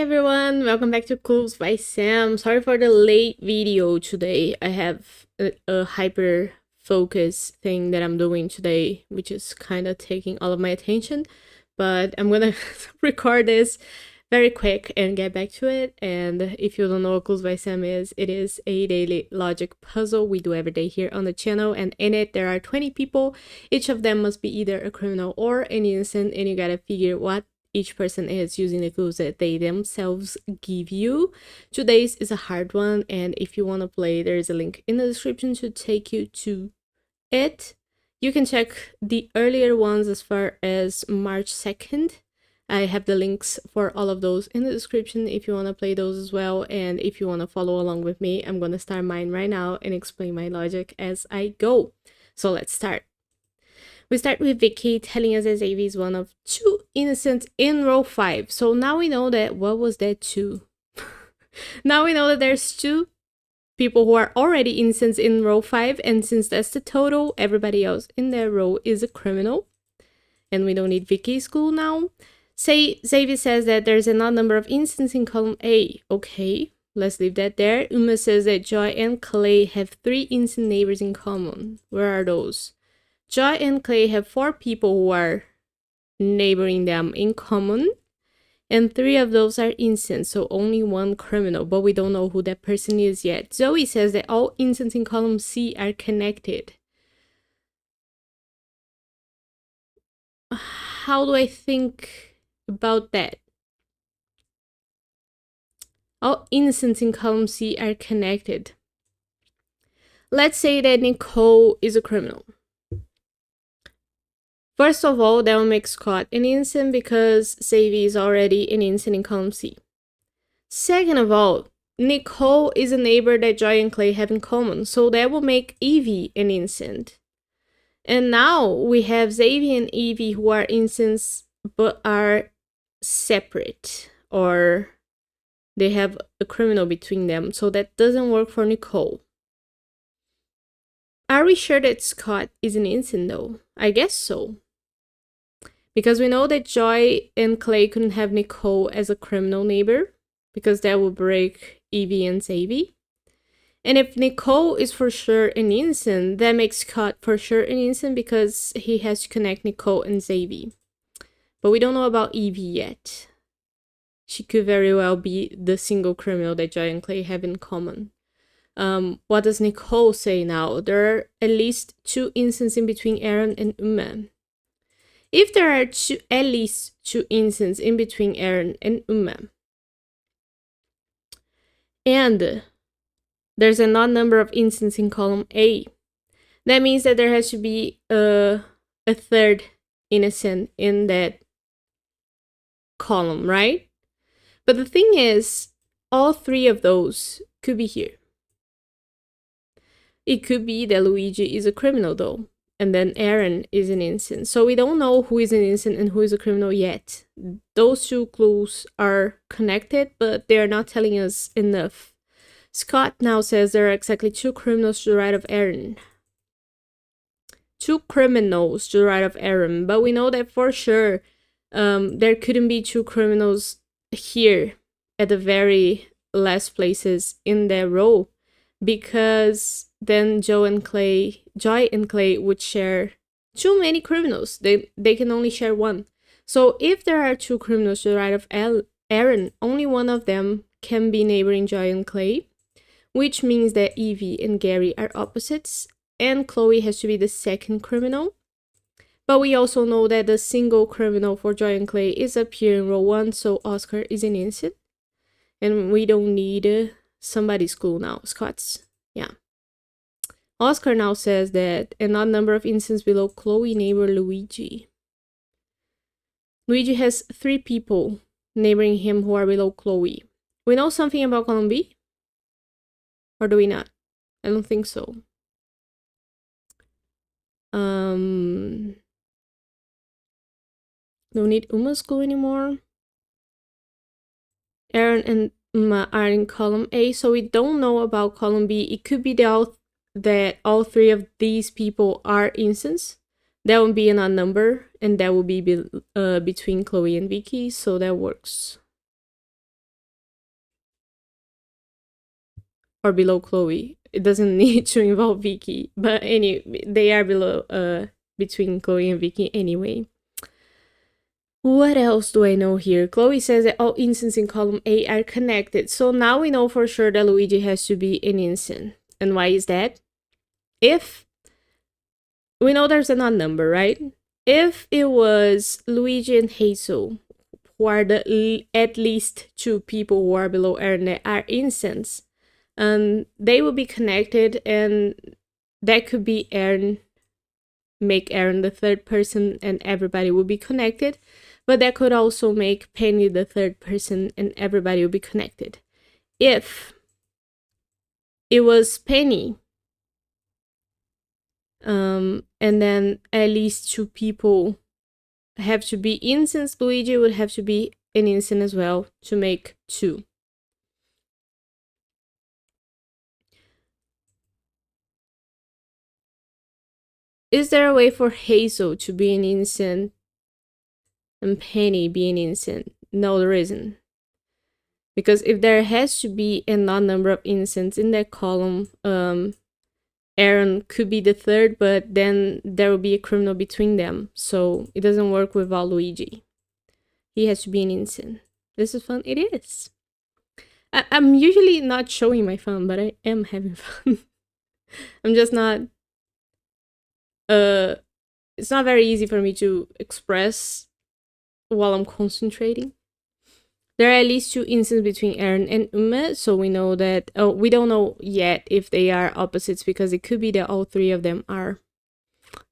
everyone, welcome back to Clues by Sam. Sorry for the late video today. I have a hyper focus thing that I'm doing today, which is kind of taking all of my attention. But I'm gonna record this very quick and get back to it. And if you don't know what Clues by Sam is, it is a daily logic puzzle we do every day here on the channel. And in it, there are 20 people. Each of them must be either a criminal or an innocent, and you gotta figure what each person is using the clues that they themselves give you. Today's is a hard one, and if you want to play, there is a link in the description to take you to it. You can check the earlier ones as far as March 2nd. I have the links for all of those in the description if you want to play those as well. And if you want to follow along with me, I'm going to start mine right now and explain my logic as I go. So let's start. We start with Vicky telling us that Xavier is one of 2 innocents in row 5. So now we know that, what was that 2? Now we know that there's 2 people who are already innocents in row 5. And since that's the total, everybody else in that row is a criminal. And we don't need Vicky's clue now. Say Xavier says that there's an odd number of innocents in column A. Okay, let's leave that there. Uma says that Joy and Clay have 3 innocent neighbors in common. Where are those? Joy and Clay have 4 people who are neighboring them in common, and 3 of those are innocent, so only 1 criminal, but we don't know who that person is yet. Zoe says that all innocents in column C are connected. How do I think about that? All innocents in column C are connected. Let's say that Nicole is a criminal. First of all, that will make Scott an innocent because Xavier is already an innocent in column C. Second of all, Nicole is a neighbor that Joy and Clay have in common, so that will make Evie an innocent. And now we have Xavier and Evie who are innocents but are separate, or they have a criminal between them, so that doesn't work for Nicole. Are we sure that Scott is an innocent though? I guess so. Because we know that Joy and Clay couldn't have Nicole as a criminal neighbor, because that would break Evie and Xavier. And if Nicole is for sure an innocent, that makes Scott for sure an innocent because he has to connect Nicole and Xavier. But we don't know about Evie yet. She could very well be the single criminal that Joy and Clay have in common. What does Nicole say now? There are at least 2 innocents in between Aaron and Uma. If there are at least 2 innocents in between Aaron and Uma, and there's an odd number of innocents in column A, that means that there has to be a 3rd innocent in that column, right? But the thing is, all 3 of those could be here. It could be that Luigi is a criminal though, and then Aaron is an innocent. So we don't know who is an innocent and who is a criminal yet. Those 2 clues are connected, but they are not telling us enough. Scott now says there are exactly 2 criminals to the right of Aaron. 2 criminals to the right of Aaron, but we know that for sure there couldn't be 2 criminals here at the very last places in their row, because then Joy and Clay would share too many criminals. They can only share 1. So if there are 2 criminals to the right of Aaron, only one of them can be neighboring Joy and Clay, which means that Evie and Gary are opposites, and Chloe has to be the 2nd criminal. But we also know that the single criminal for Joy and Clay is up here in row 1, so Oscar is an innocent. And we don't need somebody's clue now. Scott's. Yeah. Oscar now says that an odd number of innocents below Chloe neighbor Luigi. Luigi has 3 people neighboring him who are below Chloe. We know something about column B? Or do we not? I don't think so. Don't need Uma's clue anymore. Aaron and Uma are in column A, so we don't know about column B. It could be that all 3 of these people are innocents. That would be an odd number, and that would be between Chloe and Vicky, so that works. or below Chloe. It doesn't need to involve Vicky, but anyway, they are below between Chloe and Vicky anyway. What else do I know here? Chloe says that all instances in column A are connected. So now we know for sure that Luigi has to be an instant. And why is that? If we know there's an odd number, right? If it was Luigi and Hazel, who are at least 2 people who are below Aaron that are instants, they will be connected, and that could be Aaron, make Aaron the third person, and everybody will be connected. But that could also make Penny the third person, and everybody will be connected. If it was Penny, and then at least 2 people have to be instants, Luigi would have to be an instant as well to make 2. Is there a way for Hazel to be an instant and Penny be an instant? No, there isn't. Because if there has to be an odd number of instants in that column, Aaron could be the third, but then there will be a criminal between them. So it doesn't work without Luigi. He has to be an instant. This is fun. It is. I'm usually not showing my fun, but I am having fun. I'm just not... it's not very easy for me to express while I'm concentrating. There are at least 2 instances between Aaron and Uma, so we know that... Oh, we don't know yet if they are opposites, because it could be that all 3 of them are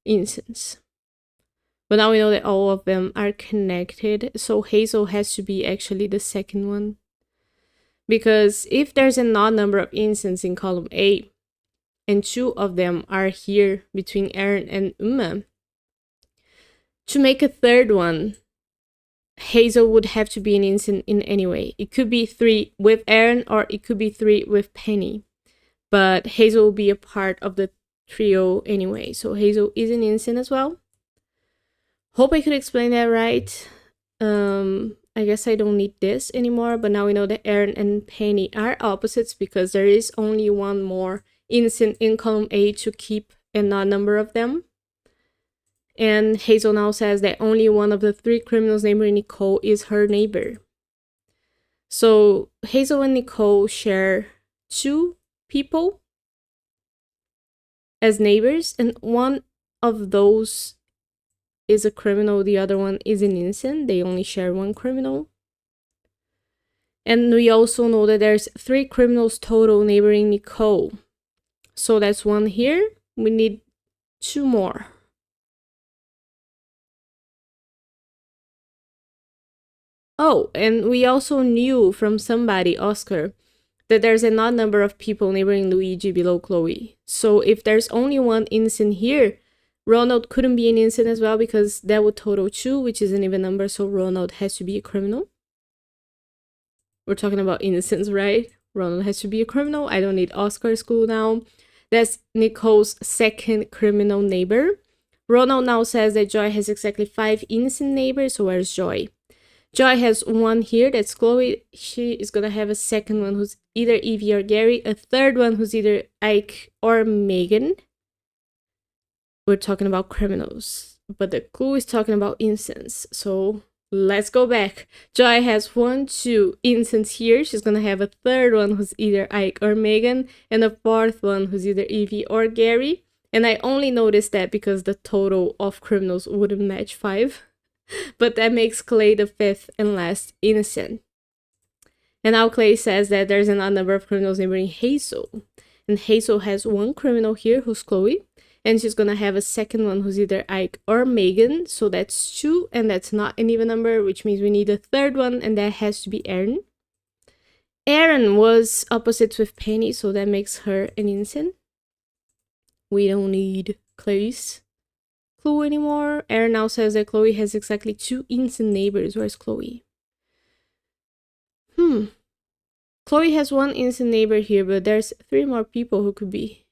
instants. But now we know that all of them are connected, so Hazel has to be actually the second one. Because if there's an odd number of instances in column A, and 2 of them are here between Aaron and Uma, to make a third one, Hazel would have to be an instant in any way. It could be 3 with Aaron, or it could be 3 with Penny. But Hazel will be a part of the trio anyway, so Hazel is an instant as well. Hope I could explain that right. I guess I don't need this anymore, but now we know that Aaron and Penny are opposites, because there is only one more instant in column A to keep an odd number of them. And Hazel now says that only one of the 3 criminals, namely Nicole, is her neighbor. So Hazel and Nicole share 2 people as neighbors, and one of those is a criminal, the other one is an innocent. They only share 1 criminal. And we also know that there's 3 criminals total neighboring Nicole. So that's 1 here. We need 2 more. Oh, and we also knew from somebody, Oscar, that there's an odd number of people neighboring Luigi below Chloe. So if there's only 1 instant here, Ronald couldn't be an instant as well, because that would total 2, which is an even number, so Ronald has to be a criminal. We're talking about innocence, right? Ronald has to be a criminal. I don't need Oscar's clue now. That's Nicole's second criminal neighbor. Ronald now says that Joy has exactly 5 innocent neighbors, so where's Joy? Joy has 1 here, that's Chloe. She is gonna have a second one who's either Evie or Gary, a third one who's either Ike or Megan. We're talking about criminals, but the clue is talking about instants. So let's go back. Joy has 1, 2 instants here. She's gonna have a third one who's either Ike or Megan, and a 4th one who's either Evie or Gary. And I only noticed that because the total of criminals wouldn't match 5. But that makes Clay the 5th and last innocent. And now Clay says that there's an odd number of criminals neighboring Hazel. And Hazel has 1 criminal here, who's Chloe. And she's gonna have a second one who's either Ike or Megan. So that's 2, and that's not an even number, which means we need a third one, and that has to be Aaron. Aaron was opposites with Penny, so that makes her an innocent. We don't need Clay's clue anymore. Aaron now says that Chloe has exactly 2 instant neighbors. Where's Chloe? Chloe has 1 instant neighbor here, but there's 3 more people who could be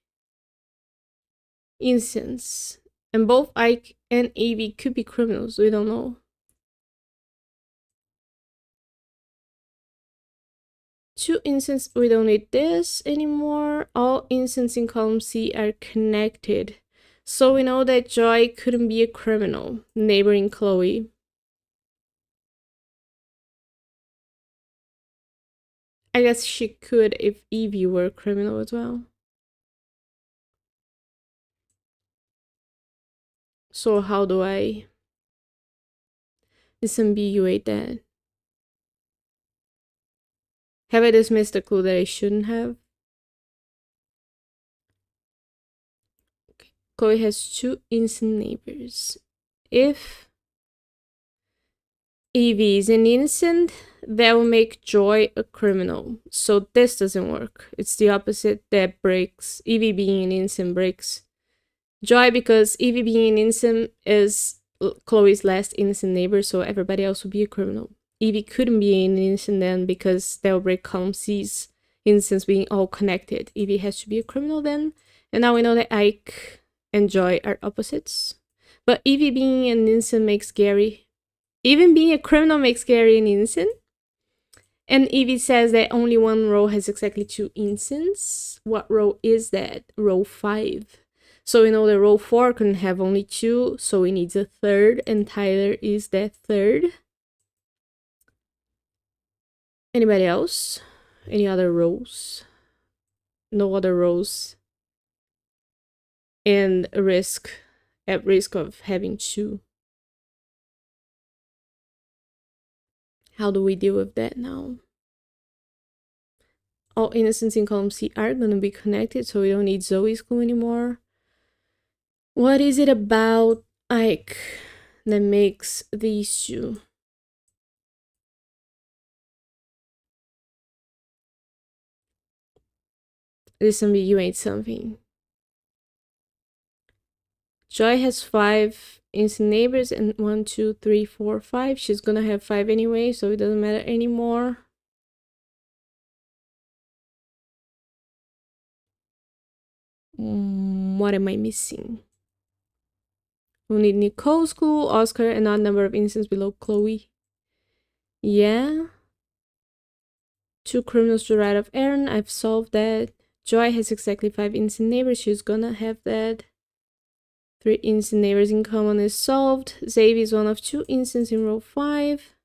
instants. And both Ike and Evie could be criminals. We don't know. 2 instances, we don't need this anymore. All instances in column C are connected. So we know that Joy couldn't be a criminal. Neighboring Chloe. I guess she could if Evie were a criminal as well. So how do I disambiguate that? Have I dismissed a clue that I shouldn't have? Okay. Chloe has 2 innocent neighbors. If Evie is an innocent, that will make Joy a criminal. So this doesn't work. It's the opposite that breaks. Evie being an innocent breaks Joy, because Evie being an innocent is Chloe's last innocent neighbor, so everybody else would be a criminal. Evie couldn't be an innocent then because that will break column C's innocence being all connected. Evie has to be a criminal then. And now we know that Ike and Joy are opposites. But Evie being an innocent makes Gary. Even being a criminal makes Gary an innocent. And Evie says that only one row has exactly 2 innocents. What row is that? Row 5. So we know that row 4 couldn't have only 2, so we need a third, and Tyler is that third. Anybody else? Any other rows? No other rows. And at risk of having 2. How do we deal with that now? All innocents in column C are going to be connected, so we don't need Zoe's clue anymore. What is it about Ike that makes these 2? Disambiguate something. Joy has 5 innocent neighbors, and 1, 2, 3, 4, 5. She's gonna have 5 anyway, so it doesn't matter anymore. What am I missing? We'll need Nicole's clue, Oscar, and odd number of innocents below Chloe. Yeah. 2 criminals to the right of Aaron. I've solved that. Joy has exactly 5 innocent neighbors. She's gonna have that. 3 innocent neighbors in common is solved. Xavier is one of 2 innocents in row 5.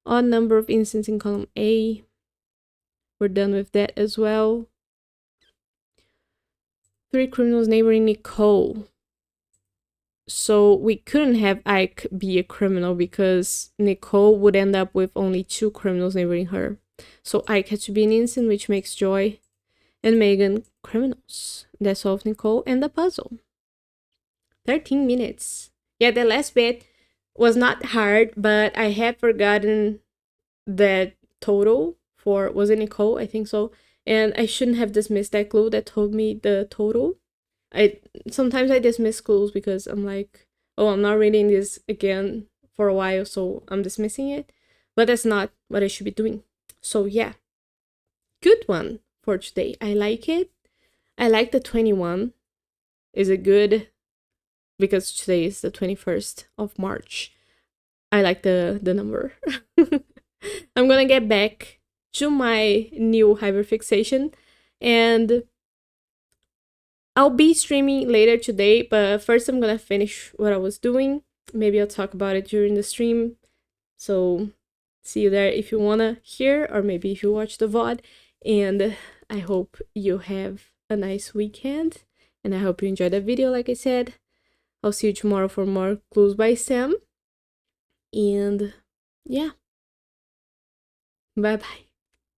Odd number of innocents in column A. We're done with that as well. 3 criminals neighboring Nicole. So we couldn't have Ike be a criminal because Nicole would end up with only 2 criminals neighboring her. So Ike had to be an innocent, which makes Joy and Megan criminals. That solves Nicole and the puzzle. 13 minutes. Yeah, the last bit was not hard, but I had forgotten that total for, was it Nicole? I think so. And I shouldn't have dismissed that clue that told me the total. Sometimes I dismiss clues because I'm like, oh, I'm not reading this again for a while, so I'm dismissing it. But that's not what I should be doing. So yeah, good one for today. I like it. I like the 21. Is it good? Because today is the 21st of March. I like the number. I'm gonna get back to my new hyperfixation, and I'll be streaming later today, but first I'm gonna finish what I was doing. Maybe I'll talk about it during the stream. So see you there if you wanna hear, or maybe if you watch the VOD. And I hope you have a nice weekend, and I hope you enjoyed the video. Like I said, I'll see you tomorrow for more Clues by Sam. And yeah, bye bye.